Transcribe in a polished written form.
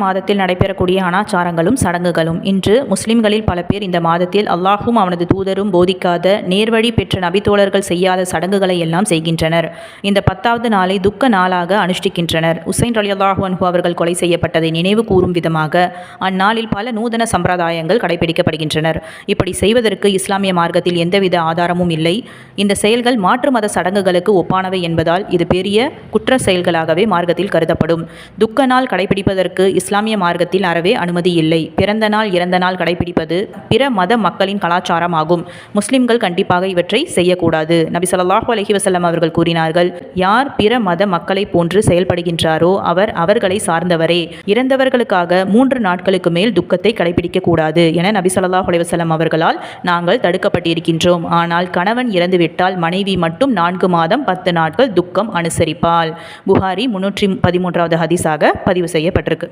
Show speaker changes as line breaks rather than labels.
மாதத்தில் நடைபெறக்கூடிய அனாச்சாரங்களும் சடங்குகளும். இன்று முஸ்லிம்களில் பல பேர் இந்த மாதத்தில் அல்லாஹும் அவனது தூதரும் போதிக்காத நேர்வழி பெற்ற நபித்தோழர்கள் செய்யாத சடங்குகளை எல்லாம் செய்கின்றனர். இந்த 10வது நாளை துக்க நாளாக அனுஷ்டிக்கின்றனர். உசைன் ரலியல்லாஹு அன்ஹு அவர்கள் கொலை செய்யப்பட்டதை நினைவு கூறும் விதமாக அந்நாளில் பல நூதன சம்பிரதாயங்கள் கடைபிடிக்கப்படுகின்றனர். இப்படி செய்வதற்கு இஸ்லாமிய மார்க்கத்தில் எந்தவித ஆதாரமும் இல்லை. இந்த செயல்கள் மாற்று மத சடங்குகளுக்கு ஒப்பானவை என்பதால் இது பெரிய குற்ற செயல்களாகவே மார்க்கத்தில் கருதப்படும். துக்க நாள் கடைபிடிப்பதற்கு இஸ்லாமிய மார்க்கத்தில் அறவே அனுமதி இல்லை. பிறந்த நாள் இறந்த நாள் கடைபிடிப்பது பிற மத மக்களின் கலாச்சாரம் ஆகும். முஸ்லிம்கள் கண்டிப்பாக இவற்றை செய்யக்கூடாது. நபி ஸல்லல்லாஹு அலைஹி வஸல்லம் அவர்கள் கூறினார்கள், யார் பிற மத மக்களை போன்று செயல்படுகின்றாரோ அவர் அவர்களை சார்ந்தவரே. இறந்தவர்களுக்காக 3 நாட்களுக்கு மேல் துக்கத்தை கடைபிடிக்க கூடாது என நபி ஸல்லல்லாஹு அலைஹி வஸல்லம் அவர்களால் நாங்கள் தடுக்கப்பட்டிருக்கின்றோம். ஆனால் கணவன் இறந்துவிட்டால் மனைவி மட்டும் 4 மாதம் 10 நாட்கள் துக்கம் அனுசரிப்பாள். புகாரி 313வது ஹதீஸாக பதிவு செய்யப்பட்டிருக்கு.